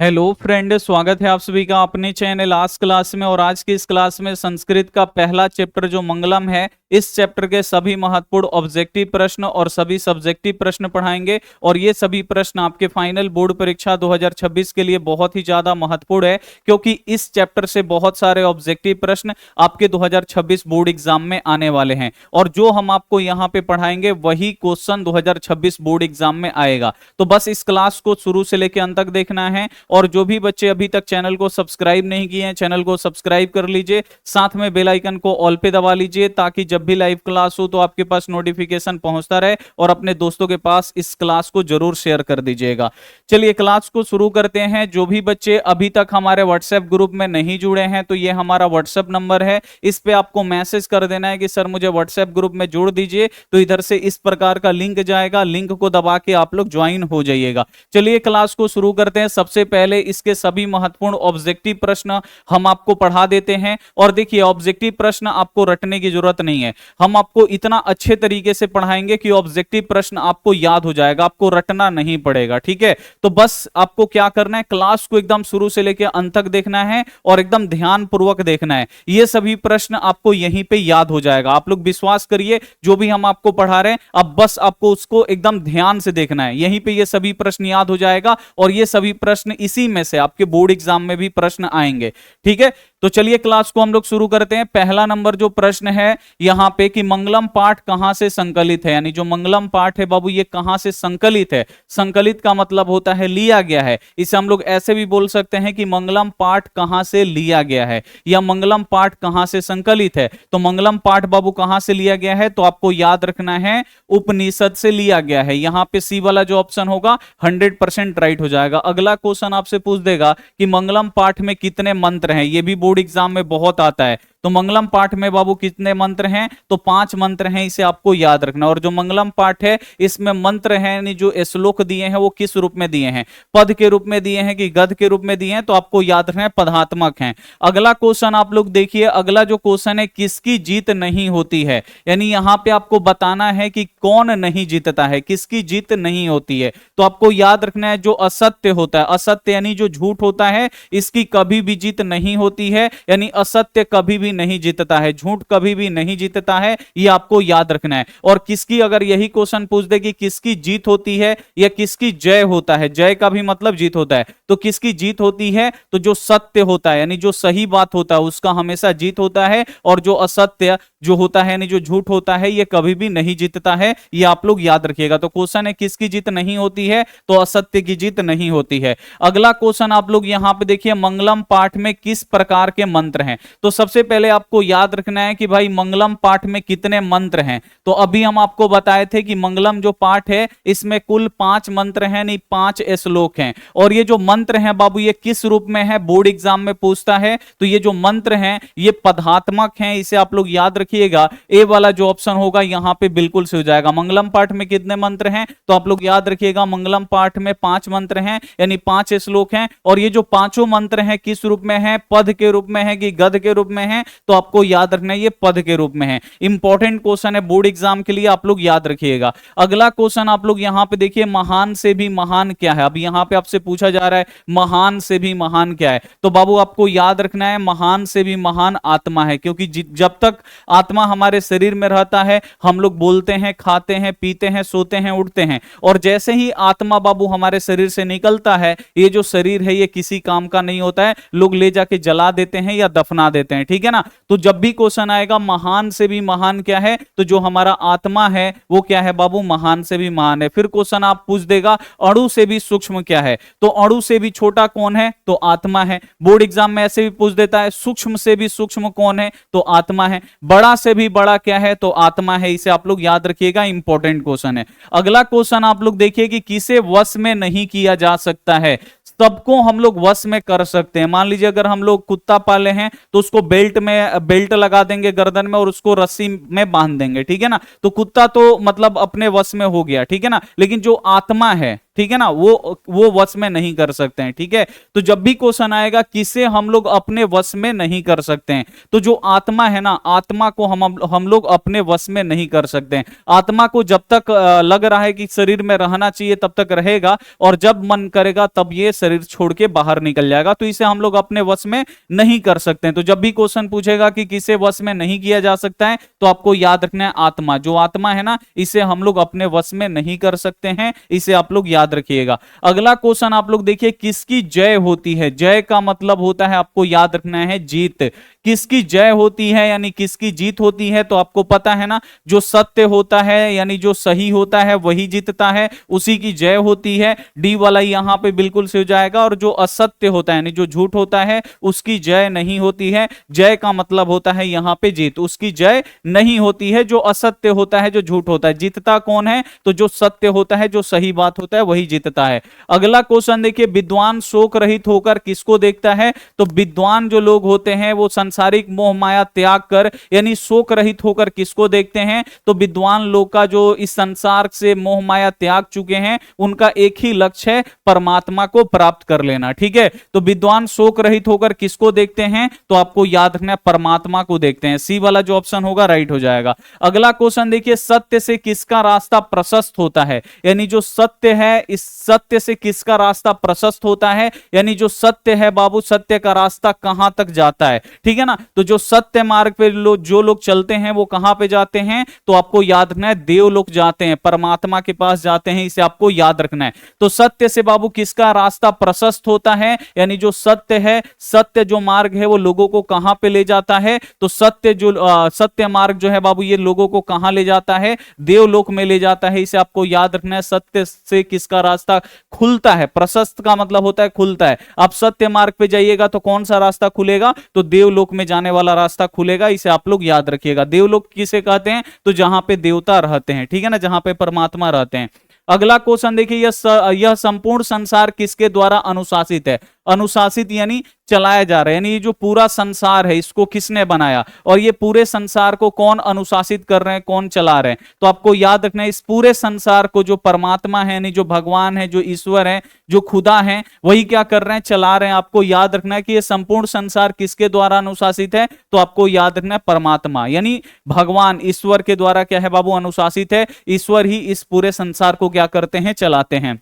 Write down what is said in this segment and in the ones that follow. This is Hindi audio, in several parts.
हेलो फ्रेंड, स्वागत है आप सभी का अपने चैनल आज क्लास में। और आज की इस क्लास में संस्कृत का पहला चैप्टर जो मंगलम है, इस चैप्टर के सभी महत्वपूर्ण ऑब्जेक्टिव प्रश्न और सभी सब्जेक्टिव प्रश्न पढ़ाएंगे। और ये सभी प्रश्न आपके फाइनल बोर्ड परीक्षा 2026 के लिए बहुत ही ज्यादा महत्वपूर्ण है, क्योंकि इस चैप्टर से बहुत सारे ऑब्जेक्टिव प्रश्न आपके 2026 बोर्ड एग्जाम में आने वाले हैं। और जो हम आपको यहाँ पे पढ़ाएंगे वही क्वेश्चन 2026 बोर्ड एग्जाम में आएगा। तो बस इस क्लास को शुरू से लेकर अंत तक देखना है। और जो भी बच्चे अभी तक चैनल को सब्सक्राइब नहीं किए हैं, चैनल को सब्सक्राइब कर लीजिए, साथ में बेल आइकन को ऑल पे दबा लीजिए, ताकि जब भी लाइव क्लास हो तो आपके पास नोटिफिकेशन पहुंचता रहे। और अपने दोस्तों के पास इस क्लास को जरूर शेयर कर दीजिएगा। चलिए क्लास को शुरू करते हैं। जो भी बच्चे अभी तक हमारे व्हाट्सएप ग्रुप में नहीं जुड़े हैं, तो ये हमारा व्हाट्सएप नंबर है, इस पे आपको मैसेज कर देना है कि सर मुझे व्हाट्सएप ग्रुप में जोड़ दीजिए। तो इधर से इस प्रकार का लिंक जाएगा, लिंक को दबा के आप लोग ज्वाइन हो जाइएगा। चलिए क्लास को शुरू करते हैं। सबसे पहले इसके सभी महत्वपूर्ण ऑब्जेक्टिव प्रश्न हम आपको पढ़ा देते हैं। और देखिए, ऑब्जेक्टिव प्रश्न आपको रटने की जरूरत नहीं है, हम आपको इतना अच्छे तरीके से पढ़ाएंगे कि ऑब्जेक्टिव प्रश्न आपको याद हो जाएगा, आपको रटना नहीं पड़ेगा। ठीक है, तो बस आपको क्या करना है, क्लास को एकदम शुरू से लेकर अंत तक देखना है और एकदम ध्यान पूर्वक देखना है। ये सभी प्रश्न आपको यहीं पे याद हो जाएगा। आप लोग विश्वास करिए, जो भी हम आपको पढ़ा रहे हैं, अब बस आपको उसको एकदम ध्यान से देखना है। यहीं पे ये सभी प्रश्न याद हो जाएगा और ये सभी प्रश्न इसी में से आपके बोर्ड एग्जाम में भी प्रश्न आएंगे। ठीक है, तो चलिए क्लास को हम लोग शुरू करते हैं। पहला नंबर जो प्रश्न है यहां पे कि मंगलम पाठ कहां से संकलित है, यानी जो मंगलम पाठ है बाबू, ये कहां से संकलित है। संकलित का मतलब होता है लिया गया है। इसे हम लोग ऐसे भी बोल सकते हैं कि मंगलम पाठ कहां से लिया गया है या मंगलम पाठ कहां से संकलित है। तो मंगलम पाठ बाबू कहां से लिया गया है, तो आपको याद रखना है उपनिषद से लिया गया है। यहां पे सी वाला जो ऑप्शन होगा 100% राइट हो जाएगा। अगला क्वेश्चन आपसे पूछ देगा कि मंगलम पाठ में कितने मंत्र हैं। यह भी बोर्ड एग्जाम में बहुत आता है। तो मंगलम पाठ में बाबू कितने मंत्र हैं, तो 5 मंत्र हैं, इसे आपको याद रखना। और जो मंगलम पाठ है इसमें मंत्र हैं, यानी जो श्लोक दिए हैं वो किस रूप में दिए हैं, पद के रूप में दिए हैं कि गद के रूप में दिए हैं, तो आपको याद रखना है पदात्मक हैं। अगला क्वेश्चन आप लोग देखिए, अगला जो क्वेश्चन है किसकी जीत नहीं होती है, यानी यहां पे आपको बताना है कि कौन नहीं जीतता है, किसकी जीत नहीं होती है। तो आपको याद रखना है जो असत्य होता है, असत्य यानी जो झूठ होता है, इसकी कभी भी जीत नहीं होती है, यानी असत्य कभी भी नहीं जीतता है, झूठ कभी भी नहीं जीतता है, ये आपको याद रखना है। और किसकी, अगर यही क्वेश्चन पूछ दे कि किसकी जीत होती है या किसकी जय होता है, जय का भी मतलब जीत होता है, तो किसकी जीत होती है, तो जो सत्य होता है यानी जो सही बात होता है उसका हमेशा जीत होता है। और जो असत्य जो होता है यानी जो झूठ होता है, ये कभी भी नहीं जीतता है, ये आप लोग याद रखिएगा। तो क्वेश्चन है किसकी जीत नहीं होती है, तो असत्य की जीत नहीं होती है। अगला क्वेश्चन आप लोग यहां पे देखिए, मंगलम पाठ में किस प्रकार के मंत्र हैं। तो सबसे पहले आपको याद रखना है कि भाई मंगलम पाठ में कितने मंत्र हैं। तो अभी हम आपको बताए थे कि मंगलम जो पाठ है इसमें कुल 5 मंत्र हैं, नहीं 5 श्लोक हैं। और ये जो मंत्र हैं बाबू, ये किस रूप में है, बोर्ड एग्जाम में पूछता है। तो ये जो मंत्र हैं ये पदात्मक हैं, इसे आप लोग याद रखिएगा। ए वाला जो ऑप्शन होगा यहां पे बिल्कुल से हो जाएगा। मंगलम पाठ में कितने मंत्र हैं, तो आप लोग याद रखिएगा मंगलम पाठ में 5 मंत्र हैं, यानी 5 श्लोक हैं। और ये जो पांचों मंत्र हैं किस रूप में है, पद के रूप में है कि गद के रूप में है, तो आपको याद रखना है ये पद के रूप में है। इंपॉर्टेंट क्वेश्चन है बोर्ड एग्जाम के लिए, आप लोग याद रखिएगा। अगला क्वेश्चन आप लोग यहां पे देखिए, महान से भी महान क्या है। अब यहां पे आपसे पूछा जा रहा है महान से भी महान क्या है, तो बाबू आपको याद रखना है महान से भी महान आत्मा है। क्योंकि जब तक आत्मा हमारे शरीर में रहता है, हम लोग बोलते हैं, खाते हैं, पीते हैं, सोते हैं, उठते हैं। और जैसे ही आत्मा बाबू हमारे शरीर से निकलता है, ये जो शरीर है ये किसी काम का नहीं होता है, लोग ले जाके जला देते हैं या दफना देते हैं। ठीक है ना, तो जब भी क्वेश्चन आएगा महान से भी महान क्या है, तो जो हमारा आत्मा है वो क्या है बाबू, महान से भी महान है। फिर क्वेश्चन आप पूछ देगा अणु से भी सूक्ष्म क्या है, तो अणु से भी छोटा कौन है, तो आत्मा है। बोर्ड एग्जाम में ऐसे भी पूछ देता है सूक्ष्म से भी सूक्ष्म कौन है, तो आत्मा है। बड़ा से भी बड़ा क्या है, तो आत्मा है। इसे आप लोग याद रखिएगा, इंपॉर्टेंट क्वेश्चन है। अगला क्वेश्चन आप लोग देखिए कि किसे वश में नहीं किया जा सकता है। सबको हम लोग वश में कर सकते हैं। मान लीजिए अगर हम लोग कुत्ता पाले हैं तो उसको बेल्ट लगा देंगे गर्दन में और उसको रस्सी में बांध देंगे। ठीक है ना, तो कुत्ता तो मतलब अपने वश में हो गया। ठीक है ना, लेकिन जो आत्मा है ठीक है ना, वो वश में नहीं कर सकते हैं। ठीक है, तो जब भी क्वेश्चन आएगा किसे हम लोग अपने वश में नहीं कर सकते हैं, तो जो आत्मा है ना, आत्मा को हम लोग अपने वश में नहीं कर सकते हैं। आत्मा को जब तक लग रहा है कि शरीर में रहना चाहिए तब तक रहेगा, और जब मन करेगा तब ये शरीर छोड़ के बाहर निकल जाएगा, तो इसे हम लोग अपने वश में नहीं कर सकते हैं। तो जब भी क्वेश्चन पूछेगा कि किसे वश में नहीं किया जा सकता है, तो आपको याद रखना है आत्मा, जो आत्मा है ना, इसे हम लोग अपने वश में नहीं कर सकते हैं, इसे आप लोग याद रखिएगा। अगला क्वेश्चन आप लोग देखिए, किसकी जय होती है? जय का मतलब होता है, आपको याद रखना है, जीत। किसकी जय होती है यानी किसकी जीत होती है? तो आपको पता है ना, जो सत्य होता है यानी जो सही होता है वही जीतता है, उसी की जय होती है। डी वाला यहां पे बिल्कुल से हो जाएगा। और जो असत्य होता है यानी जो झूठ होता है उसकी जय नहीं होती है। जय का मतलब होता है यहां पे जीत, उसकी जय नहीं होती है। जो असत्य होता है, जो झूठ होता है, जीतता कौन है? तो जो सत्य होता है, जो सही बात होता है वही जीतता है। अगला क्वेश्चन देखिए, विद्वान शोक रहित होकर किसको देखता है? तो विद्वान जो लोग होते हैं वो सांसारिक मोह माया त्याग कर यानी शोक रहित होकर किसको देखते हैं? तो विद्वान लोग का जो इस संसार से मोह माया त्याग चुके हैं, उनका एक ही लक्ष्य है, परमात्मा को प्राप्त कर लेना। ठीक है, तो विद्वान शोक रहित होकर किसको देखते हैं? तो आपको याद रखना है, परमात्मा को देखते हैं। सी वाला जो ऑप्शन होगा राइट हो जाएगा। अगला क्वेश्चन देखिए, सत्य से किसका रास्ता प्रशस्त होता है? यानी जो सत्य है, इस सत्य से किसका रास्ता प्रशस्त होता है? यानी जो सत्य है बाबू, सत्य का रास्ता कहां तक जाता है? ठीक है ना, तो जो सत्य मार्ग पे जो लोग चलते हैं वो कहां पे जाते हैं? तो आपको याद रखना है, देवलोक जाते हैं, परमात्मा के पास जाते हैं, इसे आपको याद रखना है। तो सत्य से बाबू किसका रास्ता प्रशस्त होता है? यानी जो सत्य है, सत्य जो मार्ग है वो लोगों को कहां पे ले जाता है? तो सत्य मार्ग जो है बाबू, ये लोगों को कहां ले जाता है? देवलोक में ले जाता है, इसे आपको याद रखना है। सत्य से किसका रास्ता खुलता है? प्रशस्त का मतलब होता है खुलता है। आप सत्य मार्ग पे जाइएगा तो कौन सा रास्ता खुलेगा? तो देवलोक में जाने वाला रास्ता खुलेगा, इसे आप लोग याद रखिएगा। देवलोक किसे कहते हैं? तो जहां पे देवता रहते हैं, ठीक है ना, जहां पे परमात्मा रहते हैं। अगला क्वेश्चन देखिए, यह संपूर्ण संसार किसके द्वारा अनुशासित है? अनुशासित यानी चलाया जा रहा है, यानी ये जो पूरा संसार है इसको किसने बनाया, और ये पूरे संसार को कौन अनुशासित कर रहे हैं, कौन चला रहे हैं? तो आपको याद रखना है, इस पूरे संसार को जो परमात्मा है, यानी जो भगवान है, जो ईश्वर है, जो खुदा है, वही क्या कर रहे हैं? चला रहे हैं। आपको याद रखना है कि ये संपूर्ण संसार किसके द्वारा अनुशासित है? तो आपको याद रखना है, परमात्मा यानी भगवान ईश्वर के द्वारा क्या है बाबू? अनुशासित है। ईश्वर ही इस पूरे संसार को क्या करते हैं? चलाते हैं।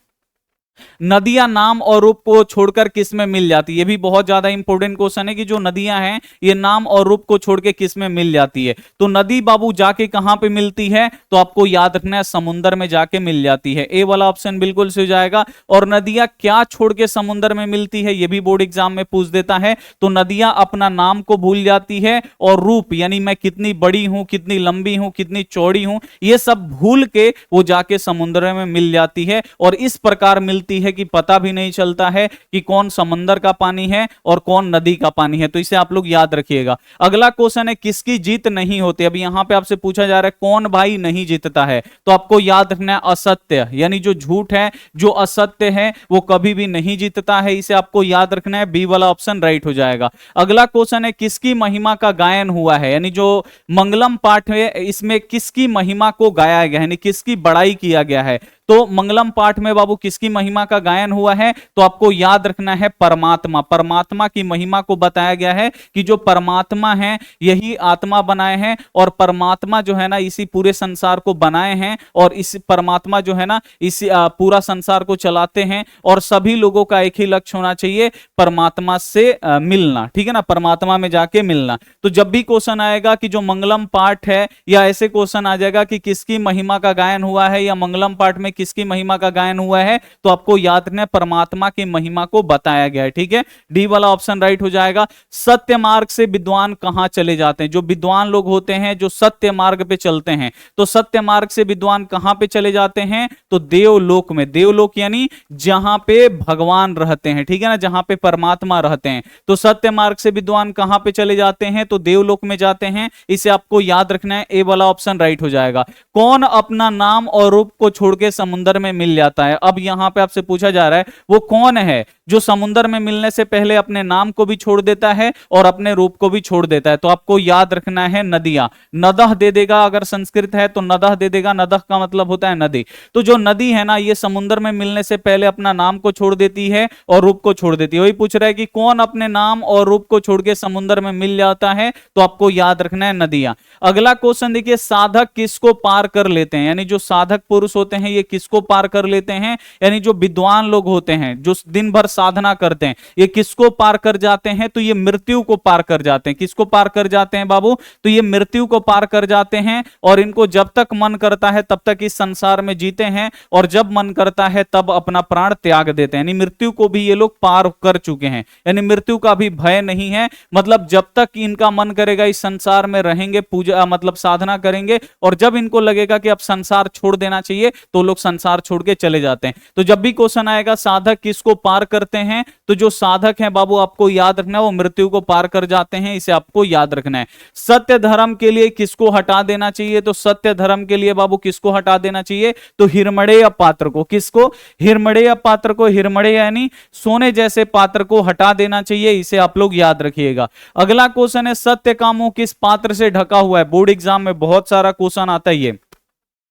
नदियां नाम और रूप को छोड़कर किस में मिल जाती है? ये भी बहुत ज्यादा इंपॉर्टेंट क्वेश्चन है कि जो नदियां हैं ये नाम और रूप को छोड़ के किस में मिल जाती है? तो नदी बाबू जाके कहां पे मिलती है? तो आपको याद रखना है, समुद्र में जाके मिल जाती है। ए वाला ऑप्शन बिल्कुल से हो जाएगा। और नदियां क्या छोड़ के समुद्र में मिलती है? ये भी बोर्ड एग्जाम में पूछ देता है। तो नदियां अपना नाम को भूल जाती है, और रूप यानी मैं कितनी बड़ी हूं, कितनी लंबी हूं, कितनी चौड़ी हूं, ये सब भूल के वो जाके समुद्र में मिल जाती है। और इस प्रकार मिलती है कि पता भी नहीं चलता है कि कौन समंदर का पानी है और कौन नदी का पानी है। तो इसे आप लोग याद रखिएगा। अगला क्वेश्चन है, किसकी जीत नहीं होती? अभी यहां पे आपसे पूछा जा रहा है कौन भाई नहीं जीतता है? तो आपको याद रखना है, असत्य यानी जो झूठ है, जो असत्य है, वो कभी भी नहीं जीतता है, इसे आपको याद रखना है। बी वाला ऑप्शन राइट हो जाएगा। अगला क्वेश्चन है, किसकी महिमा का गायन हुआ है? यानी जो मंगलम पाठ है इसमें किसकी महिमा को गाया गया है, यानी किसकी बड़ाई किया गया है? तो मंगलम पाठ में बाबू किसकी महिमा का गायन हुआ है? तो आपको याद रखना है, परमात्मा। परमात्मा की महिमा को बताया गया है कि जो परमात्मा है यही आत्मा बनाए हैं, और परमात्मा जो है ना इसी पूरे संसार को बनाए हैं, और इस परमात्मा जो है ना इसी पूरा संसार को चलाते हैं। और सभी लोगों का एक ही लक्ष्य होना चाहिए, परमात्मा से मिलना, ठीक है ना, परमात्मा में जाके मिलना। तो जब भी क्वेश्चन आएगा कि जो मंगलम पाठ है, या ऐसे क्वेश्चन आ जाएगा कि किसकी महिमा का गायन हुआ है, या मंगलम पाठ में किसकी महिमा का गायन हुआ है, तो आपको याद रखना है, परमात्मा की महिमा को बताया गया है। ठीक है, डी वाला ऑप्शन राइट हो जाएगा। सत्य मार्ग से विद्वान कहां चले जाते हैं? जो विद्वान लोग होते हैं जो सत्य मार्ग पे चलते हैं, तो सत्य मार्ग से विद्वान कहां पे चले जाते हैं? तो देवलोक में। देवलोक यानी जहां पे भगवान रहते हैं, ठीक है ना, जहां पे परमात्मा रहते हैं। तो सत्य मार्ग से विद्वान कहां पे चले जाते हैं? तो देवलोक में जाते हैं, इसे आपको याद रखना है। ए वाला ऑप्शन राइट हो जाएगा। कौन अपना नाम और रूप को छोड़ के समुद्र में मिल जाता है। अब यहां पे आपसे पूछा जा रहा है वो कौन है जो समुद्र में मिलने से पहले अपने नाम को भी छोड़ देता है और अपने रूप को भी छोड़ देता है। तो आपको याद रखना है नदियां। नदह दे देगा, अगर संस्कृत है तो नदह दे देगा, नदह का मतलब होता है नदी। तो जो नदी है ना, ये समुद्र में मिलने से पहले अपना नाम को छोड़ देती है और रूप को छोड़ देती है। वही पूछ रहा है कि कौन अपने नाम और रूप को छोड़ के समुद्र में मिल जाता है, तो आपको याद रखना है नदियां। अगला क्वेश्चन देखिए, साधक किसको पार कर लेते हैं, यानी जो साधक पुरुष होते हैं ये किसको पार कर लेते हैं, यानी जो विद्वान लोग होते हैं जो दिन भर साधना करते हैं ये किसको पार कर जाते हैं, तो ये मृत्यु को पार कर जाते हैं। किसको पार कर जाते हैं बाबू, तो ये मृत्यु को पार कर जाते हैं। और इनको जब तक मन करता है तब तक इस संसार में जीते हैं और जब मन करता है तब अपना प्राण त्याग देते हैं। यानी मृत्यु को भी ये लोग पार कर चुके हैं, यानी मृत्यु का भी भय नहीं है। मतलब जब तक इनका मन करेगा इस संसार में रहेंगे, पूजा मतलब साधना करेंगे, और जब इनको लगेगा कि अब संसार छोड़ देना चाहिए तो लोग संसार छोड़ के चले जाते हैं। तो जब भी क्वेश्चन आएगा साधक किसको पार करते हैं, तो जो साधक हैं बाबू आपको याद रखना है वो मृत्यु को पार कर जाते हैं, इसे आपको याद रखना है। सत्य धर्म के लिए किसको हटा देना चाहिए, तो सत्य धर्म के लिए बाबू किसको हटा देना चाहिए, तो हिरमड़ेय पात्र को। किसको, हिरमड़ेय पात्र को। हिरमड़ेय यानी सोने जैसे पात्र को हटा देना चाहिए, इसे आप लोग याद रखिएगा। अगला क्वेश्चन है, सत्य का मुंह किस पात्र से ढका हुआ है। बोर्ड एग्जाम में बहुत सारा क्वेश्चन आता है,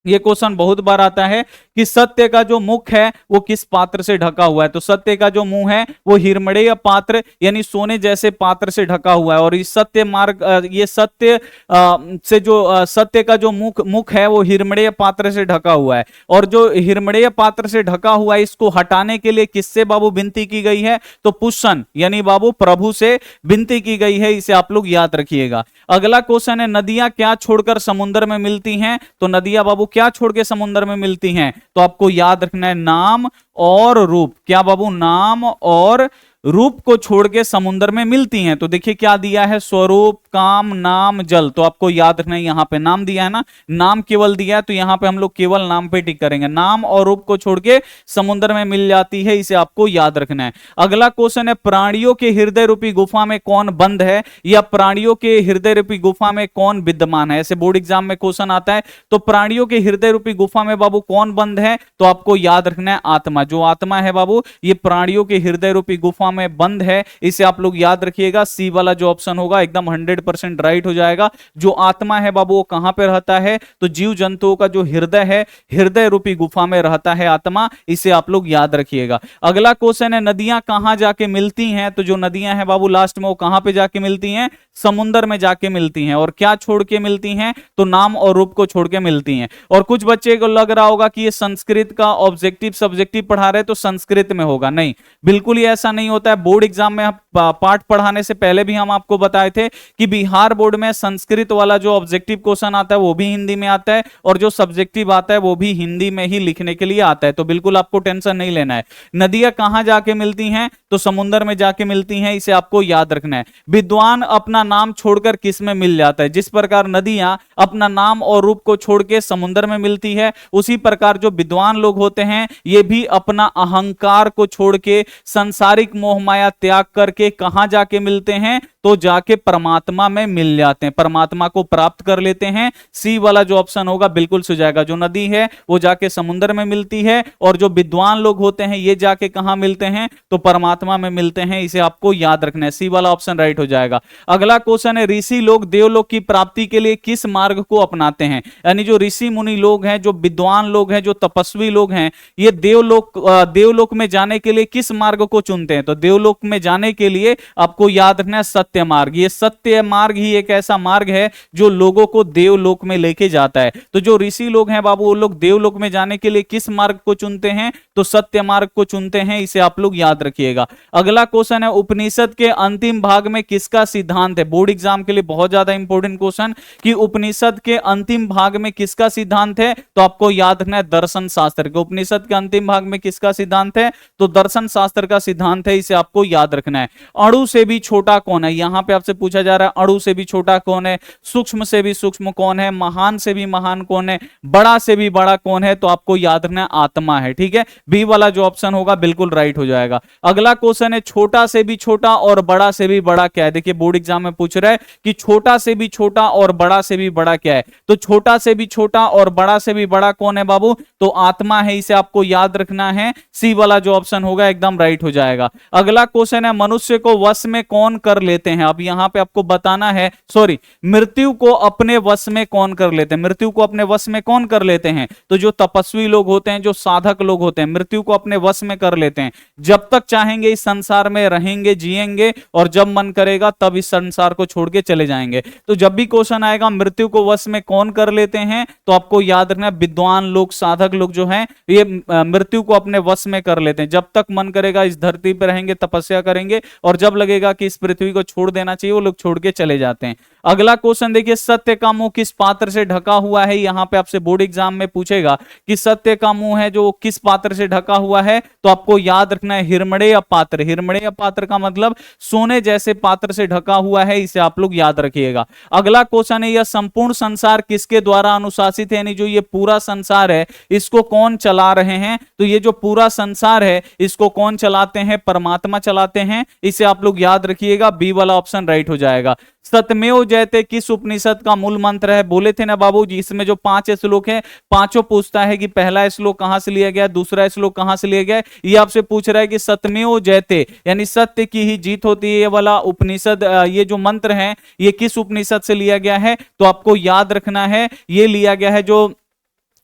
ये क्वेश्चन बहुत बार आता है कि सत्य का जो मुख है वो किस पात्र से ढका हुआ है। तो सत्य का जो मुंह है वो हिरमड़ेय पात्र यानी सोने जैसे पात्र से ढका हुआ है। और इस सत्य मार्ग ये सत्य से जो सत्य का जो मुख है वो हिरमड़ेय पात्र से ढका हुआ है। और जो हिरमड़ेय पात्र से ढका हुआ है इसको हटाने के लिए किससे बाबू विनती की गई है, तो पुष्सन यानी बाबू प्रभु से विनती की गई है, इसे आप लोग याद रखिएगा। अगला क्वेश्चन है, नदियां क्या छोड़कर समुद्र में मिलती हैं, तो नदियां बाबू क्या छोड़ के समुद्र में मिलती हैं, तो आपको याद रखना है नाम और रूप। क्या बाबू, नाम और रूप को छोड़ के समुद्र में मिलती हैं। तो देखिए क्या दिया है, स्वरूप, काम, नाम, जल। तो आपको याद रखना है यहां पे नाम दिया है ना, नाम केवल दिया है तो यहां पे हम लोग केवल नाम पे टिक करेंगे। नाम और रूप को छोड़ के समुद्र में मिल जाती है, इसे आपको याद रखना है। अगला क्वेश्चन है, प्राणियों के हृदय रूपी गुफा में कौन बंद है, या प्राणियों के हृदय रूपी गुफा में कौन विद्यमान है। ऐसे बोर्ड एग्जाम में क्वेश्चन आता है। तो प्राणियों के हृदय रूपी गुफा में बाबू कौन बंद है, तो आपको याद रखना है आत्मा। जो आत्मा है बाबू ये प्राणियों के हृदय रूपी गुफा में बंद है, इसे आप लोग याद रखिएगा। सी वाला जो ऑप्शन होगा एकदम 100% राइट हो जाएगा। जो आत्मा है बाबू वो कहां पे रहता है, तो जीव जंतुओं का जो हृदय है हृदय रूपी गुफा में रहता है आत्मा, इसे आप लोग याद रखिएगा। अगला क्वेश्चन है, नदियां कहां जाके मिलती हैं, तो जो नदियां हैं बाबू लास्ट में वो कहां पे जाके मिलती हैं, समुद्र में जाके मिलती हैं। और क्या छोड़ के मिलती हैं, तो नाम और रूप को छोड़ के मिलती हैं। और कुछ बच्चे को लग रहा होगा कि ये संस्कृत का ऑब्जेक्टिव सब्जेक्टिव पढ़ा रहे तो संस्कृत में होगा, नहीं, बिल्कुल ही ऐसा नहीं होता है। बोर्ड एग्जाम में पाठ पढ़ाने से पहले भी हम आपको बताए थे कि बिहार बोर्ड में संस्कृत वाला जो ऑब्जेक्टिव क्वेश्चन आता है वो भी हिंदी में आता है और जो सब्जेक्टिव आता है वो भी हिंदी में ही लिखने के लिए आता है। तो बिल्कुल आपको टेंशन नहीं लेना है। नदियां कहां जाके मिलती हैं, तो समुद्र में जाके मिलती हैं, इसे आपको याद रखना है। विद्वान अपना नाम छोड़कर किस में मिल जाता है, जिस प्रकार नदियां अपना नाम और रूप को छोड़ के समुद्र में मिलती है, उसी प्रकार जो विद्वान लोग होते हैं ये भी अपना अहंकार को छोड़ के सांसारिक मोह माया त्याग करके कहां जाके मिलते हैं, तो जाके परमात्मा में मिल जाते हैं, परमात्मा को प्राप्त कर लेते हैं। सी वाला जो ऑप्शन होगा बिल्कुल सही जाएगा। जो नदी है वो जाके समुद्र में मिलती है और जो विद्वान लोग होते हैं ये जाके कहां मिलते हैं, तो परमात्मा में मिलते हैं, इसे आपको याद रखना है। सी वाला ऑप्शन राइट हो जाएगा। अगला क्वेश्चन है, ऋषि लोग देवलोक की प्राप्ति के लिए किस मार्ग को अपनाते हैं, यानी जो ऋषि मुनि लोग हैं, जो विद्वान लोग हैं, जो तपस्वी लोग हैं, ये देवलोक में जाने के लिए किस मार्ग को चुनते हैं, तो देवलोक में जाने के लिए आपको याद रखना है सत्य मार्ग। ये सत्य मार्ग ही एक ऐसा मार्ग है जो लोगों को देवलोक में लेके जाता है। तो जो ऋषि लोग हैं बाबू वो लोग देवलोक में जाने के लिए किस मार्ग को चुनते हैं, तो सत्य मार्ग को चुनते हैं, इसे आप लोग याद रखिएगा। अगला क्वेश्चन है, उपनिषद के अंतिम भाग में किसका सिद्धांत है। बोर्ड एग्जाम के लिए बहुत ज्यादा इंपॉर्टेंट क्वेश्चन कि उपनिषद के अंतिम भाग में किसका सिद्धांत है, तो आपको याद रखना है दर्शन शास्त्र के। उपनिषद के अंतिम भाग में किसका सिद्धांत है, तो दर्शन शास्त्र का सिद्धांत है, इसे आपको याद रखना है। अणु से भी छोटा कौन है, यहां पे आपसे पूछा जा रहा है अणु से भी छोटा कौन है, सूक्ष्म से भी सूक्ष्म कौन है, महान से भी महान कौन है, बड़ा से भी बड़ा कौन है, तो आपको याद रखना आत्मा है। ठीक है, बी वाला जो ऑप्शन होगा बिल्कुल राइट हो जाएगा। अगला क्वेश्चन है छोटा से भी छोटा और बड़ा से भी बड़ा क्या है। देखिए बोर्ड एग्जाम में पूछ रहा है कि छोटा से भी छोटा और बड़ा से भी बड़ा क्या है, तो छोटा से भी छोटा और बड़ा से भी बड़ा कौन है बाबू, तो आत्मा है, इसे आपको याद रखना है। सी वाला जो ऑप्शन होगा एकदम राइट हो जाएगा। अगला क्वेश्चन है मनुष्य को वश में कौन कर लेते हैं। अब यहां पे आपको बताना है, सॉरी, मृत्यु को अपने वश में कौन कर लेते हैं, मृत्यु को अपने वश में कौन कर लेते हैं, तो जो तपस्वी लोग होते हैं, जो साधक लोग होते हैं, मृत्यु को अपने वश में कर लेते हैं। जब तक चाहेंगे इस संसार में रहेंगे, जिएंगे, और जब मन करेगा तब इस संसार को छोड़ के चले जाएंगे। तो जब भी क्वेश्चन आएगा मृत्यु को वश में कौन कर लेते हैं, तो आपको याद रखना विद्वान लोग, साधक लोग जो हैं, ये मृत्यु को अपने वश में कर लेते हैं। जब तक मन करेगा इस धरती पर रहेंगे, तपस्या करेंगे, और जब लगेगा कि इस पृथ्वी को छोड़ देना चाहिए, वो लोग छोड़ के चले जाते हैं। अगला क्वेश्चन देखिए, सत्य का मुंह किस पात्र से ढका हुआ है। यहां पे आपसे बोर्ड एग्जाम में पूछेगा कि सत्य का मुंह है जो किस पात्र से ढका हुआ है, तो आपको याद रखना है हिरमणेय पात्र। हिरमणेय पात्र का मतलब सोने जैसे पात्र से ढका हुआ है, इसे आप लोग याद रखिएगा। अगला क्वेश्चन है, यह संपूर्ण संसार किसके द्वारा अनुशासित है, यानी जो ये पूरा संसार है इसको कौन चला रहे हैं, तो ये जो पूरा संसार है इसको कौन चलाते हैं, परमात्मा चलाते हैं, इसे आप लोग याद रखिएगा। बी वाला ऑप्शन राइट हो जाएगा। सत्यमेव जयते किस उपनिषद का मूल मंत्र है, बोले थे ना बाबू जी, इसमें जो 5 श्लोक है, पांचों पूछता है कि पहला श्लोक कहां से लिया गया, दूसरा श्लोक कहां से लिया गया। ये आपसे पूछ रहा है कि सत्यमेव जयते यानी सत्य की ही जीत होती है, ये वाला उपनिषद, ये जो मंत्र है ये किस उपनिषद से लिया गया है, तो आपको याद रखना है ये लिया गया है, जो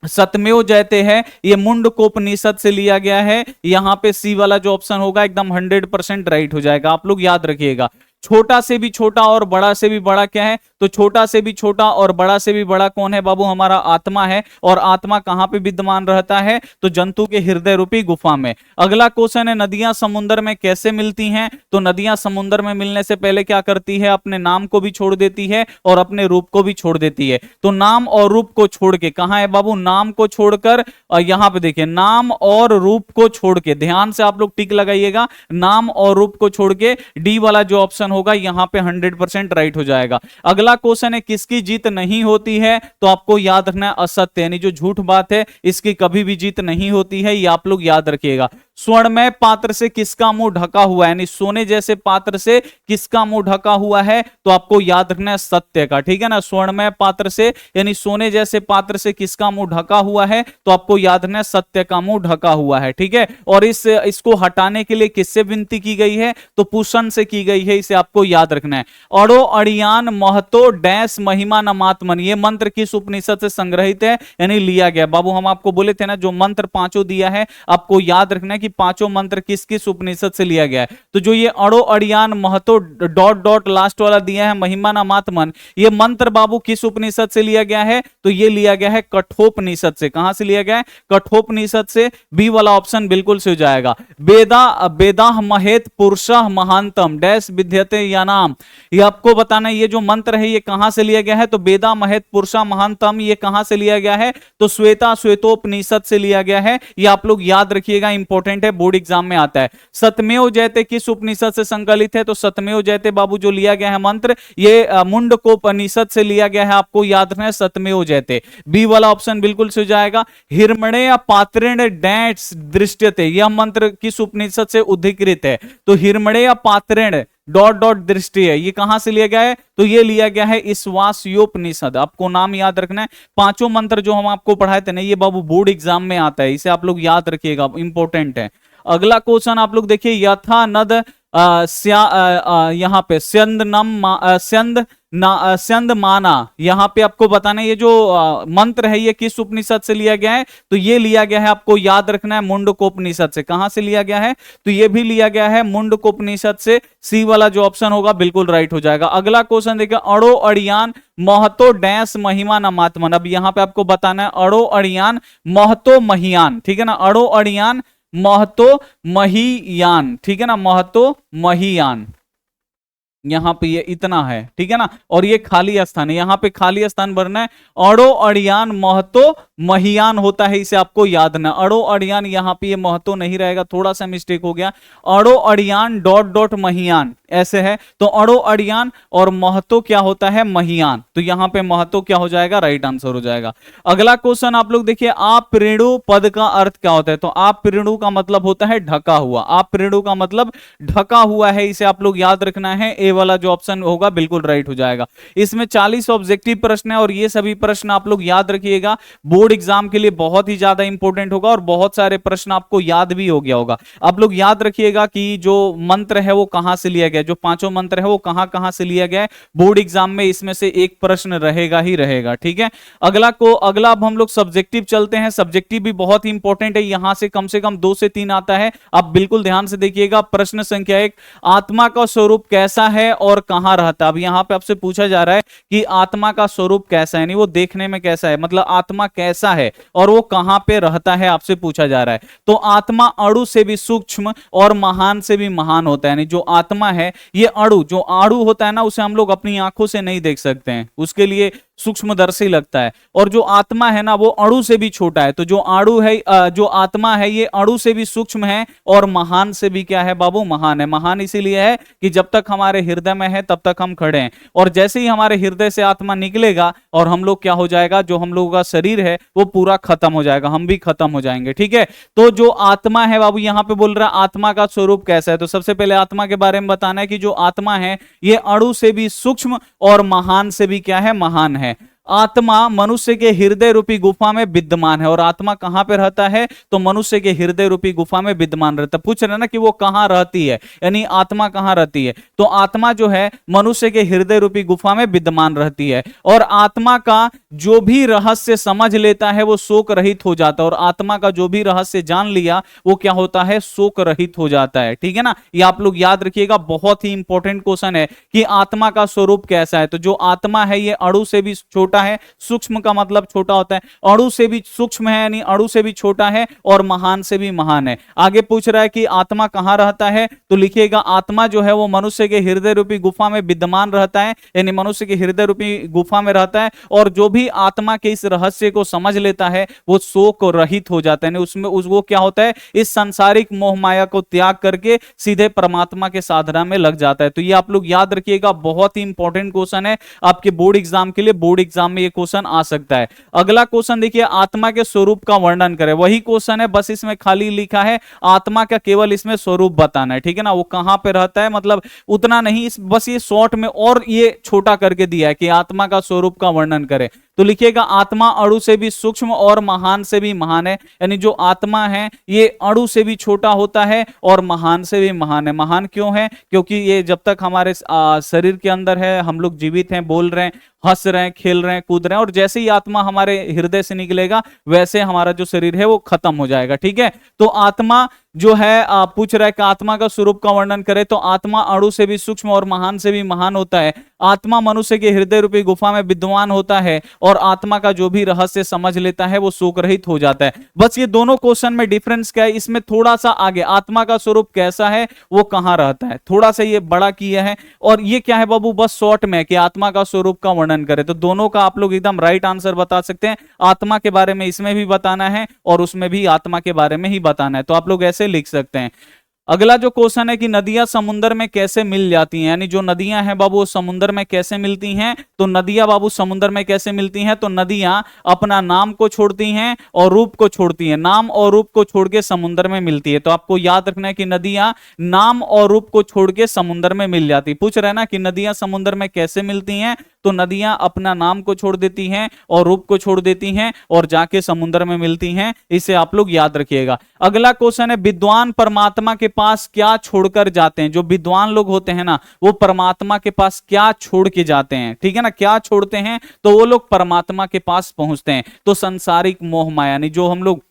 सत्यमेव जयते है ये मुंडकोपनिषद से लिया गया है। यहां पे सी वाला जो ऑप्शन होगा एकदम 100% राइट हो जाएगा, आप लोग याद रखिएगा। छोटा से भी छोटा और बड़ा से भी बड़ा क्या है, तो छोटा से भी छोटा और बड़ा से भी बड़ा कौन है बाबू, हमारा आत्मा है। और आत्मा कहां पे विद्यमान रहता है, तो जंतु के हृदय रूपी गुफा में। अगला क्वेश्चन है नदियां समुद्र में कैसे मिलती हैं, तो नदियां समुद्र में मिलने से पहले क्या करती है, अपने नाम को भी छोड़ देती है और अपने रूप को भी छोड़ देती है। तो नाम और रूप को छोड़ के, कहां है बाबू, नाम को छोड़कर, यहां पे देखिए नाम और रूप को छोड़ के, ध्यान से आप लोग टिक लगाइएगा, नाम और रूप को छोड़ के डी वाला जो ऑप्शन होगा यहां पे 100% राइट हो जाएगा। अगला क्वेश्चन है किसकी जीत नहीं होती है, तो आपको याद रखना है असत्य, यानी जो झूठ बात है इसकी कभी भी जीत नहीं होती है, ये आप लोग याद रखिएगा। स्वर्णमय पात्र से किसका मुंह ढका हुआ है, यानी सोने जैसे पात्र से किसका मुंह ढका हुआ है, तो आपको याद रखना है सत्य का। ठीक है ना, स्वर्णमय पात्र से यानी सोने जैसे पात्र से किसका मुंह ढका हुआ है, तो आपको याद रखना है सत्य का मुंह ढका हुआ है। ठीक है, और इसको हटाने के लिए किससे विनती की गई है, तो पूषण से की गई है, इसे आपको याद रखना है। अड़ो अड़ियान महतो डैश महिमा नमात्मन, ये मंत्र किस उपनिषद से संग्रहित है, यानी लिया गया। बाबू हम आपको बोले थे ना जो मंत्र पांचों दिया है, आपको याद रखना है कि पांचों मंत्र किस किस उपनिषद से लिया गया है। तो जो ये अड़ो अड़ियान महतो डॉट डॉट लास्ट वाला दिया है महिमा नमात्मन, ये मंत्र बाबू किस उपनिषद से लिया गया है, तो ये लिया गया है कठोपनिषद से। कहां से लिया गया है, कठोपनिषद से। बी वाला ऑप्शन बिल्कुल से हो जाएगा। वेदा महेत पुरुष महानतम डैश विद्यते या नाम, ये आपको बताना है ये जो मंत्र है ये कहां से लिया गया है, तो वेदा महेत पुरुषा महानतम ये कहां से लिया गया है, तो श्वेतोपनिषद से लिया गया है। ये आप लोग याद रखिएगा, इंपॉर्टेंट है, बोर्ड एग्जाम में आता है। सत्यमेव जयते किस उपनिषद से संकलित है, तो सत्यमेव जयते बाबू जो लिया गया है मंत्र ये मुंडकोपनिषद से लिया गया है, आपको याद रखना है सत्यमेव जयते। बी वाला ऑप्शन बिल्कुल से हो जाएगा। हिरमणेय पात्रेण डैश दृष्टते, यह मंत्र किस उपनिषद से उद्धृत है, तो हिरमणेय पात्रेण डॉट डॉट दृष्टि है, ये कहां से लिया गया है, तो ये लिया गया है ईश्वास्योपनिषद। आपको नाम याद रखना है, पांचों मंत्र जो हम आपको पढ़ाए थे ना ये बाबू बोर्ड एग्जाम में आता है, इसे आप लोग याद रखिएगा, इंपॉर्टेंट है। अगला क्वेश्चन आप लोग देखिए, यथा नद यहाँ पे स्यंद माना, यहाँ पे आपको बताना है ये जो मंत्र है ये किस उपनिषद से लिया गया है, तो ये लिया गया है, आपको याद रखना है मुंडकोपनिषद से। कहां से लिया गया है, तो ये भी लिया गया है मुंडकोपनिषद से। सी वाला जो ऑप्शन होगा बिल्कुल राइट हो जाएगा। अगला क्वेश्चन देखिए, अड़ो अड़ियान महतो डैश महिमा नमात्मन, अब यहाँ पे आपको बताना है अड़ो अड़ियान महतो महियान, ठीक है ना, अड़ो अड़ियान महतो महियान, ठीक है ना, महतो महियान, यहां पे ये इतना है, ठीक है ना, और ये खाली स्थान है, यहां पे खाली स्थान भरना है। अड़ो अड़ियान महतो महियान होता है, इसे आपको याद ना, अड़ो अड़ियान, यहां पे ये महतो नहीं रहेगा, थोड़ा सा मिस्टेक हो गया, अड़ो अड़ियान डॉट डॉट महियान, ऐसे है। तो अड़ो अड़ियान और महतो क्या होता है, महियान। तो यहां पे महतो क्या हो जाएगा, राइट आंसर हो जाएगा। अगला क्वेश्चन आप लोग देखिए, आपृणु पद का अर्थ क्या होता है। तो आपृणु का मतलब होता है ढका हुआ, आपृणु का मतलब ढका हुआ है, इसे आप लोग याद रखना है। ए वाला जो ऑप्शन होगा बिल्कुल राइट हो जाएगा। इसमें 40 ऑब्जेक्टिव प्रश्न है और ये सभी प्रश्न आप लोग याद रखिएगा, बोर्ड एग्जाम के लिए बहुत ही ज्यादा इंपॉर्टेंट होगा और बहुत सारे प्रश्न आपको याद भी हो गया होगा। आप लोग याद रखिएगा कि जो मंत्र है वो कहां से लिया गया, जो पांचों मंत्र है वो कहां कहां से लिया गया है। बोर्ड एग्जाम में इसमें से एक प्रश्न रहेगा ही रहेगा, ठीक है। अगला अब हम लोग सब्जेक्टिव चलते हैं। सब्जेक्टिव भी बहुत ही इंपॉर्टेंट है, यहां से कम 2 से 3 आता है। आप बिल्कुल ध्यान से देखिएगा। प्रश्न संख्या 1, आत्मा का स्वरूप कैसा है और कहां रहता है। अब यहां पे आपसे पूछा जा रहा है कि आत्मा का स्वरूप कैसा है, यानी वो देखने में कैसा है, मतलब आत्मा कैसा है और वो कहां पे रहता है, आपसे पूछा जा रहा है। तो आत्मा अणु से भी सूक्ष्म और महान से भी महान होता है। यानी जो आत्मा है, ये अणु, जो अणु होता है ना, उसे हम लोग अपनी आंखों से नहीं देख सकते हैं, उसके लिए सूक्ष्मदर्शी लगता है। और जो आत्मा है ना, वो अणु से भी छोटा है। तो जो अणु है, जो आत्मा है, ये अणु से भी सूक्ष्म है और महान से भी क्या है बाबू, महान है। महान इसीलिए है कि जब तक हमारे हृदय में है तब तक हम खड़े हैं, और जैसे ही हमारे हृदय से आत्मा निकलेगा और हम लोग क्या हो जाएगा, जो हम लोगों का शरीर है वो पूरा खत्म हो जाएगा, हम भी खत्म हो जाएंगे, ठीक है। तो जो आत्मा है बाबू, यहां पे बोल रहा है आत्मा का स्वरूप कैसा है। तो सबसे पहले आत्मा के बारे में बताना है कि जो आत्मा है ये अणु से भी सूक्ष्म और महान से भी क्या है, महान है। आत्मा मनुष्य के हृदय रूपी गुफा में विद्यमान है। और आत्मा कहां पे रहता है, तो मनुष्य के हृदय रूपी गुफा में विद्यमान रहता है। पूछ रहे ना कि वो कहां रहती है, यानी आत्मा कहां रहती है। तो आत्मा जो है मनुष्य के हृदय रूपी गुफा में विद्यमान रहती है। और आत्मा का जो भी रहस्य समझ लेता है वो शोक रहित हो जाता है। और आत्मा का जो भी रहस्य जान लिया वो क्या होता है, शोक रहित हो जाता है, ठीक है ना। ये आप लोग याद रखिएगा, बहुत ही इंपॉर्टेंट क्वेश्चन है कि आत्मा का स्वरूप कैसा है। तो जो आत्मा है ये अणु से भी छोटा है, सूक्ष्म का मतलब छोटा होता है, अणु से भी सूक्ष्म है यानी अणु से भी छोटा है, और महान से भी महान है। आगे पूछ रहा है कि आत्मा कहां रहता है, तो लिखिएगा आत्मा जो है वो मनुष्य के हृदय रूपी गुफा में विद्यमान रहता है, यानी मनुष्य के हृदय रूपी गुफा में रहता है। और जो भी आत्मा के इस रहस्य को समझ लेता है वो शोक रहित हो जाता है, यानी उसमें वो क्या होता है, इस सांसारिक मोह माया को त्याग करके सीधे परमात्मा के साधना में लग जाता है। तो ये आप लोग याद रखिएगा, बहुत ही इंपॉर्टेंट क्वेश्चन है आपके बोर्ड एग्जाम के लिए। बोर्ड एग्जाम में ये क्वेश्चन आ सकता है। अगला क्वेश्चन देखिए, आत्मा के स्वरूप का वर्णन करें। वही क्वेश्चन है, बस इसमें खाली लिखा है आत्मा का, केवल इसमें स्वरूप बताना है, ठीक है ना। वो कहां पे रहता है मतलब उतना नहीं, बस ये शॉर्ट में और ये छोटा करके दिया है कि आत्मा का स्वरूप का वर्णन करें। तो लिखिएगा आत्मा अणु से भी सूक्ष्म और महान से भी महान है, यानी जो आत्मा है ये अणु से भी छोटा होता है और महान से भी महान है। महान क्यों है, क्योंकि ये जब तक हमारे शरीर के अंदर है, हम लोग जीवित हैं, बोल रहे हैं, हंस रहे हैं, खेल रहे हैं, कूद रहे हैं, और जैसे ही आत्मा हमारे हृदय से निकलेगा वैसे हमारा जो शरीर है वो खत्म हो जाएगा, ठीक है। तो आत्मा जो है पूछ रहा है कि आत्मा का स्वरूप का वर्णन करे। तो आत्मा अणु से भी सूक्ष्म और महान से भी महान होता है। आत्मा मनुष्य के हृदय रूपी गुफा में विद्यमान होता है और आत्मा का जो भी रहस्य समझ लेता है वो शोक रहित हो जाता है। बस ये दोनों क्वेश्चन में डिफरेंस क्या है, इसमें थोड़ा सा आगे आत्मा का स्वरूप कैसा है, वो कहां रहता है, थोड़ा सा ये बड़ा किया है। और ये क्या है बाबू, बस शॉर्ट में कि आत्मा का स्वरूप का वर्णन करे। तो दोनों का आप लोग एकदम राइट आंसर बता सकते हैं। आत्मा के बारे में इसमें भी बताना है और उसमें भी आत्मा के बारे में ही बताना है, तो आप लोग ऐसे लिख सकते हैं। अगला जो क्वेश्चन है कि नदियां समुद्र में कैसे मिल जाती हैं, यानी जो नदियां हैं बाबू समुद्र में कैसे मिलती हैं। तो नदियां बाबू समुद्र में कैसे मिलती हैं, तो नदियां अपना नाम को छोड़ती हैं और रूप को छोड़ती हैं, नाम और रूप को छोड़ के समुद्र में मिलती है। तो आपको याद रखना है कि नदियां नाम और रूप को छोड़ के समुद्र में मिल जाती। पूछ रहे ना कि नदियां समुद्र में कैसे मिलती हैं, तो नदियां अपना नाम को छोड़ देती हैं और रूप को छोड़ देती हैं और जाके समुद्र में मिलती हैं, इसे आप लोग याद रखिएगा। अगला क्वेश्चन है, विद्वान परमात्मा के पास क्या छोड़कर जाते हैं। जो विद्वान लोग होते हैं ना, वो परमात्मा के पास क्या छोड़ के जाते हैं, ठीक है ना, क्या छोड़ते हैं, तो वो लोग परमात्मा के पास पहुंचते हैं। तो संसारिक मोह माया, यानी जो हम लोग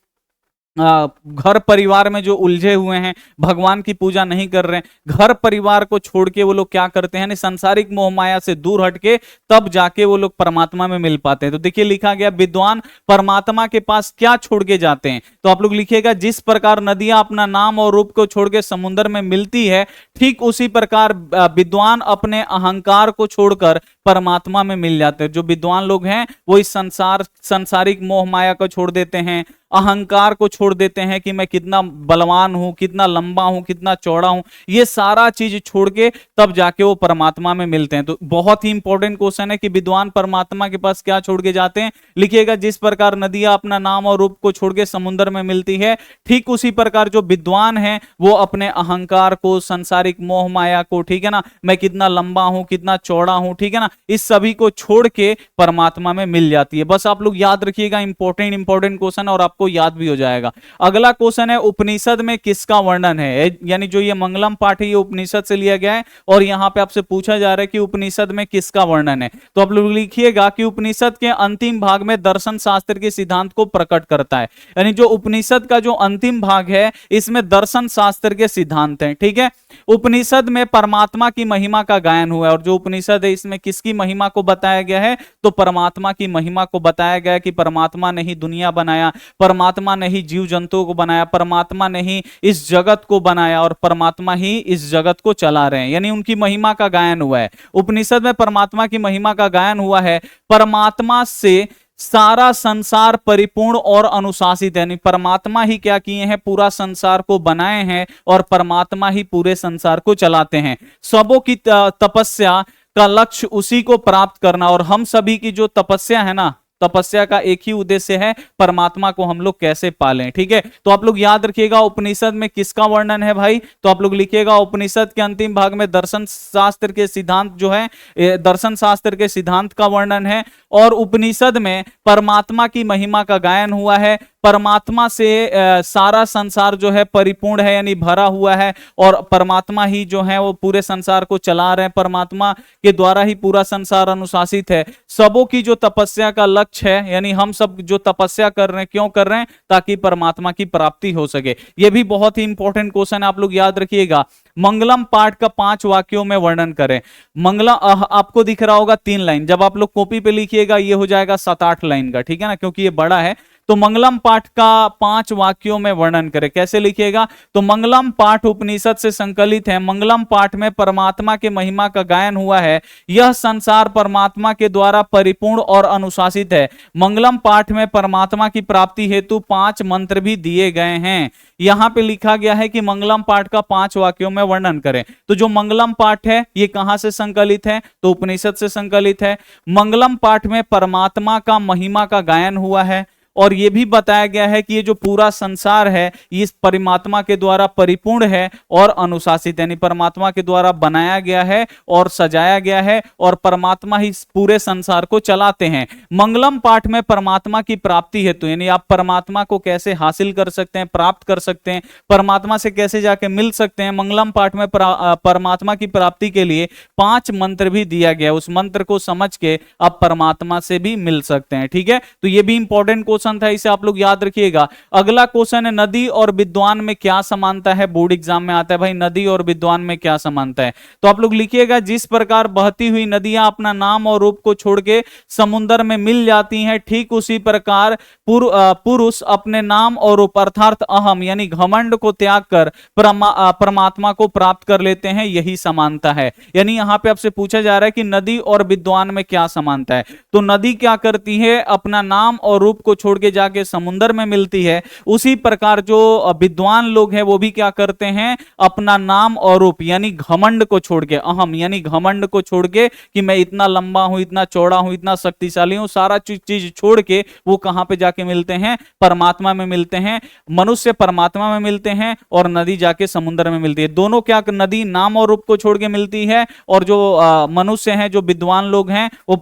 घर परिवार में जो उलझे हुए हैं, भगवान की पूजा नहीं कर रहे हैं, घर परिवार को छोड़ के वो लोग क्या करते हैं, संसारिक मोह माया से दूर हटके तब जाके वो लोग परमात्मा में मिल पाते हैं। तो देखिए लिखा गया, विद्वान परमात्मा के पास क्या छोड़ के जाते हैं। तो आप लोग लिखिएगा, जिस प्रकार नदियां अपना नाम और रूप को छोड़ के समुद्र में मिलती है, ठीक उसी प्रकार विद्वान अपने अहंकार को छोड़कर परमात्मा में मिल जाते हैं। जो विद्वान लोग हैं वो इस संसारिक मोह माया को छोड़ देते हैं, अहंकार को छोड़ देते हैं कि मैं कितना बलवान हूं, कितना लंबा हूं, कितना चौड़ा हूं, ये सारा चीज छोड़ के तब जाके वो परमात्मा में मिलते हैं। तो बहुत ही इंपॉर्टेंट क्वेश्चन है कि विद्वान परमात्मा के पास क्या छोड़ के जाते हैं। लिखिएगा, जिस प्रकार नदियां अपना नाम और रूप को छोड़ के समुद्र में मिलती है, ठीक उसी प्रकार जो विद्वान है वो अपने अहंकार को, सांसारिक मोह माया को, ठीक है ना, मैं कितना लंबा हूं, कितना चौड़ा हूं, ठीक है ना, इस सभी को छोड़ के परमात्मा में मिल जाती है। बस आप लोग याद रखिएगा, इंपॉर्टेंट क्वेश्चन, और आपको याद भी हो जाएगा। अगला क्वेश्चन है, उपनिषद में किसका वर्णन है? यानी जो ये मंगलम पाठ है ये उपनिषद से लिया गया है, और यहां पे आपसे पूछा जा रहा है कि उपनिषद में किसका वर्णन है। तो आप लोग लिखिएगा कि उपनिषद के अंतिम भाग में दर्शन शास्त्र के सिद्धांत को प्रकट करता है। यानी जो उपनिषद का जो अंतिम भाग है इसमें दर्शन शास्त्र के सिद्धांत हैं, ठीक है। उपनिषद में परमात्मा की महिमा का गायन हुआ है, और जो उपनिषद है इसमें किसकी महिमा को बताया गया है? तो परमात्मा की महिमा को बताया गया है कि परमात्मा ने ही दुनिया बनाया, परमात्मा ने ही जीव जंतुओं को बनाया, परमात्मा ने ही इस जगत को बनाया, और परमात्मा ही इस जगत को चला रहे हैं। यानी उनकी महिमा का गायन हुआ है। उपनिषद में परमात्मा की महिमा का गायन हुआ है। परमात्मा से सारा संसार परिपूर्ण और अनुशासित है, यानी परमात्मा ही क्या किए हैं? पूरा संसार को बनाए हैं, और परमात्मा ही पूरे संसार को चलाते हैं। सबों की तपस्या का लक्ष्य उसी को प्राप्त करना, और हम सभी की जो तपस्या है ना, तपस्या का एक ही उद्देश्य है, परमात्मा को हम लोग कैसे पालें, ठीक है। तो आप लोग याद रखिएगा, उपनिषद में किसका वर्णन है भाई? तो आप लोग लिखिएगा, उपनिषद के अंतिम भाग में दर्शन शास्त्र के सिद्धांत जो है, दर्शन शास्त्र के सिद्धांत का वर्णन है, और उपनिषद में परमात्मा की महिमा का गायन हुआ है। परमात्मा से सारा संसार जो है परिपूर्ण है, यानी भरा हुआ है, और परमात्मा ही जो है वो पूरे संसार को चला रहे हैं, परमात्मा के द्वारा ही पूरा संसार अनुशासित है। सबों की जो तपस्या का लक्ष्य है, यानी हम सब जो तपस्या कर रहे हैं, क्यों कर रहे हैं? ताकि परमात्मा की प्राप्ति हो सके। यह भी बहुत ही इंपॉर्टेंट क्वेश्चन है, आप लोग याद रखिएगा। मंगलम पाठ का 5 वाक्यों में वर्णन करें। मंगलम आपको दिख रहा होगा 3 लाइन, जब आप लोग कॉपी पे लिखिएगा ये हो जाएगा 7-8 लाइन का, ठीक है ना, क्योंकि ये बड़ा है। तो मंगलम पाठ का 5 वाक्यों में वर्णन करें। कैसे लिखिएगा? तो मंगलम पाठ उपनिषद से संकलित है। मंगलम पाठ में परमात्मा के महिमा का गायन हुआ है। यह संसार परमात्मा के द्वारा परिपूर्ण और अनुशासित है। मंगलम पाठ में परमात्मा की प्राप्ति हेतु 5 मंत्र भी दिए गए हैं। यहां पे लिखा गया है कि मंगलम पाठ का 5 वाक्यों में वर्णन करें। तो जो मंगलम पाठ है ये कहां से संकलित है? तो उपनिषद से संकलित है। मंगलम पाठ में परमात्मा का महिमा का गायन हुआ है, और यह भी बताया गया है कि ये जो पूरा संसार है इस परमात्मा के द्वारा परिपूर्ण है और अनुशासित, यानी परमात्मा के द्वारा बनाया गया है और सजाया गया है, और परमात्मा ही पूरे संसार को चलाते हैं। मंगलम पाठ में परमात्मा की प्राप्ति हेतु, यानी आप परमात्मा को कैसे हासिल कर सकते हैं, प्राप्त कर सकते हैं, परमात्मा से कैसे जाके मिल सकते हैं, मंगलम पाठ में परमात्मा की प्राप्ति के लिए 5 मंत्र भी दिया गया। उस मंत्र को समझ के आप परमात्मा से भी मिल सकते हैं, ठीक है। तो ये भी इंपॉर्टेंट क्वेश्चन था, इसे आप लोग याद रखिएगा। अगला क्वेश्चन है, नदी और विद्वान में क्या समानता है? बोर्ड एग्जाम में आता है भाई, नदी और विद्वान में क्या समानता है? तो आप लोग लिखिएगा, जिस प्रकार बहती हुई नदियां अपना नाम और रूप को छोड़ के समुद्र में मिल जाती हैं, ठीक उसी प्रकार पुरुष अपने नाम और रूप अर्थात अहम यानी घमंड को त्याग कर परमात्मा को प्राप्त कर लेते हैं। यही समानता है। यानी यहां पे आपसे पूछा जा रहा है कि नदी और विद्वान में क्या समानता है? तो नदी क्या करती है? अपना नाम और रूप को छोड़ के जाके समुद्र में मिलती है। उसी प्रकार जो विद्वान लोग हैं वो भी क्या करते हैं? अपना नाम और रूप यानी घमंड को छोड़ के, अहम यानी घमंड को छोड़ के कि मैं इतना लंबा हूं, इतना चौड़ा हूं, इतना शक्तिशाली हूं, सारा चीज छोड़ के वो कहां पे जाके मिलते हैं? परमात्मा में मिलते हैं। मनुष्य परमात्मा में मिलते हैं और नदी जाके समुद्र में मिलती है। दोनों क्या, नदी नाम और रूप को छोड़ के मिलती है, और जो मनुष्य हैं, जो विद्वान लोग हैं, वो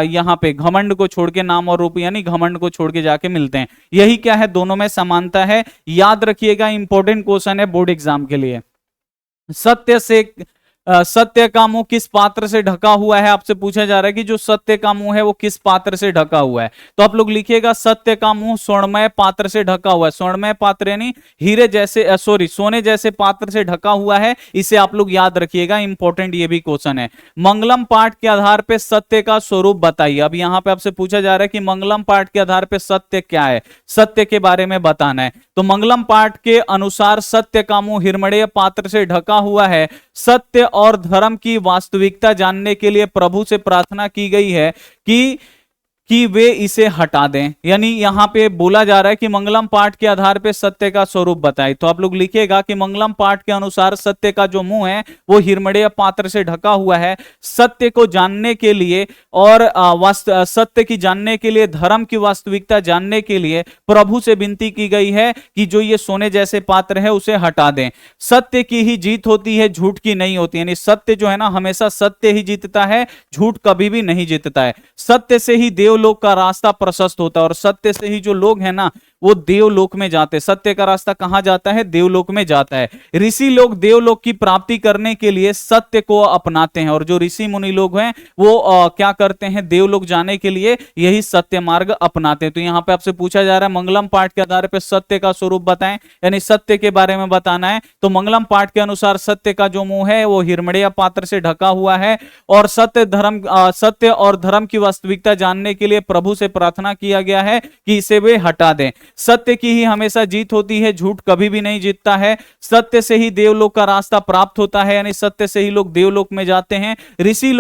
यहां पे घमंड को छोड़ के, नाम और रूप यानी घमंड को छोड़ के जाके मिलते हैं। यही क्या है? दोनों में समानता है। याद रखिएगा, इंपॉर्टेंट क्वेश्चन है बोर्ड एग्जाम के लिए। सत्य का मुंह किस पात्र से ढका हुआ है? आपसे पूछा जा रहा है कि जो सत्य का मुंह है वो किस पात्र से ढका हुआ है? तो आप लोग लिखिएगा, सत्य का मुंह स्वर्णमय पात्र से ढका हुआ है। स्वर्णमय पात्र यानी हीरे जैसे, सोने जैसे पात्र से ढका हुआ है। इसे आप लोग याद रखिएगा, इंपॉर्टेंट ये भी क्वेश्चन है। मंगलम पाठ के आधार पर सत्य का स्वरूप बताइए। अब यहां पर आपसे पूछा जा रहा है कि मंगलम पाठ के आधार पर सत्य क्या है, सत्य के बारे में बताना है। तो मंगलम पाठ के अनुसार सत्य का मुंह हिरमणीय पात्र से ढका हुआ है। सत्य और धर्म की वास्तविकता जानने के लिए प्रभु से प्रार्थना की गई है कि कि वे इसे हटा दें। यानी यहां पे बोला जा रहा है कि मंगलम पाठ के आधार पे सत्य का स्वरूप बताए। तो आप लोग लिखिएगा कि मंगलम पाठ के अनुसार सत्य का जो मुंह है वो हिरमड़िया पात्र से ढका हुआ है। सत्य को जानने के लिए और सत्य की जानने के लिए, धर्म की वास्तविकता जानने के लिए प्रभु से विनती की गई है कि जो ये सोने जैसे पात्र है उसे हटा दें। सत्य की ही जीत होती है, झूठ की नहीं होती। यानी सत्य जो है ना, हमेशा सत्य ही जीतता है, झूठ कभी भी नहीं जीतता है। सत्य से ही देवलोक का रास्ता प्रशस्त होता है और सत्य से ही जो लोग हैं ना वो देवलोक में जाते हैं। सत्य का रास्ता कहां जाता है? देवलोक में जाता है। ऋषि लोग देवलोक की प्राप्ति करने के लिए सत्य को अपनाते हैं और जो ऋषि मुनि लोग हैं वो क्या करते हैं? देवलोक जाने के लिए यही सत्य मार्ग अपनाते हैं। तो यहां पे आपसे पूछा जा रहा है मंगलम पाठ के आधार पर सत्य का स्वरूप बताएं, यानी सत्य के बारे में बताना है। तो मंगलम पाठ के अनुसार सत्य का जो मुंह है वो हिरमड़िया पात्र से ढका हुआ है और सत्य और धर्म की वास्तविकता जानने के लिए प्रभु से प्रार्थना किया गया है कि इसे वे हटा दें। सत्य की ही हमेशा जीत होती है, झूठ कभी भी नहीं जीतता है। सत्य से ही देवलोक का रास्ता प्राप्त होता है, यानी सत्य से ही लोग देवलोक में जाते हैं। ऋषि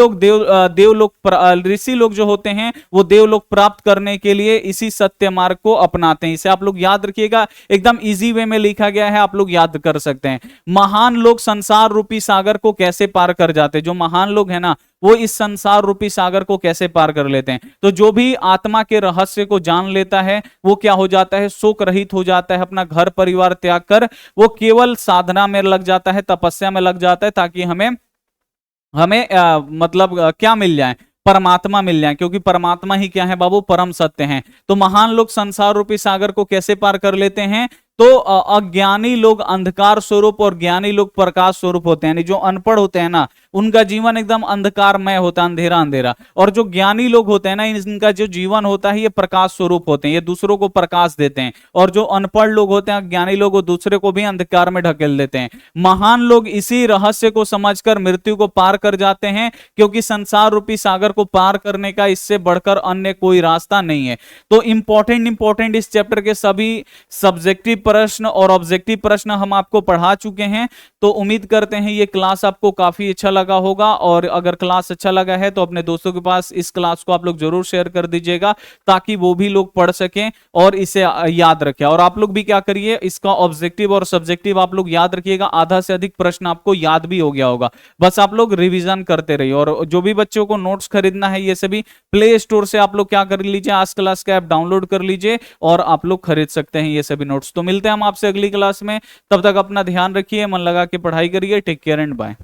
लोग जो होते हैं वो देवलोक प्राप्त करने के लिए इसी सत्य मार्ग को अपनाते हैं। इसे आप लोग याद रखिएगा, एकदम इजी वे में लिखा गया है, आप लोग याद कर सकते हैं। महान लोग संसार रूपी सागर को कैसे पार कर जाते हैं? जो महान लोग हैं ना वो इस संसार रूपी सागर को कैसे पार कर लेते हैं? तो जो भी आत्मा के रहस्य को जान लेता है वो क्या हो जाता है? शोक रहित हो जाता है, अपना घर परिवार त्याग कर वो केवल साधना में लग जाता है, तपस्या में लग जाता है, ताकि हमें क्या मिल जाए? परमात्मा मिल जाए, क्योंकि परमात्मा ही क्या है बाबू? परम सत्य हैं। तो महान लोग संसार रूपी सागर को कैसे पार कर लेते हैं? तो अज्ञानी लोग अंधकार स्वरूप और ज्ञानी लोग प्रकाश स्वरूप होते हैं। यानी जो अनपढ़ होते हैं ना उनका जीवन एकदम अंधकारमय होता है, अंधेरा अंधेरा, और जो ज्ञानी लोग होते हैं ना इनका जो जीवन होता है ये प्रकाश स्वरूप होते हैं, ये दूसरों को प्रकाश देते हैं। और जो अनपढ़ लोग होते हैं, ज्ञानी लोग, वो दूसरे को भी अंधकार में ढकेल देते हैं। महान लोग इसी रहस्य को समझकर मृत्यु को पार कर जाते हैं, क्योंकि संसार रूपी सागर को पार करने का इससे बढ़कर अन्य कोई रास्ता नहीं है। तो इंपॉर्टेंट इस चैप्टर के सभी सब्जेक्टिव प्रश्न और ऑब्जेक्टिव प्रश्न हम आपको पढ़ा चुके हैं। तो उम्मीद करते हैं ये क्लास आपको काफी अच्छा लगा होगा, और अगर क्लास अच्छा लगा है तो अपने दोस्तों के पास इस क्लास को आप लोग जरूर शेयर कर दीजिएगा, ताकि वो भी लोग पढ़ सकें और इसे याद रखें। और आप लोग भी क्या करिए, इसका ऑब्जेक्टिव और सब्जेक्टिव आप लोग याद रखिएगा। आधा से अधिक प्रश्न आपको याद भी हो गया होगा, बस आप लोग रिवीजन करते रहिए। और जो भी बच्चों को नोट्स खरीदना है ये सभी प्ले स्टोर से आप लोग क्या कर लीजिए, आज क्लास का ऐप डाउनलोड कर लीजिए और आप लोग खरीद सकते हैं ये सभी नोट्स। तो मिलते हैं हम आपसे अगली क्लास में, तब तक अपना ध्यान रखिए, मन लगा के पढ़ाई करिए। Take care and bye.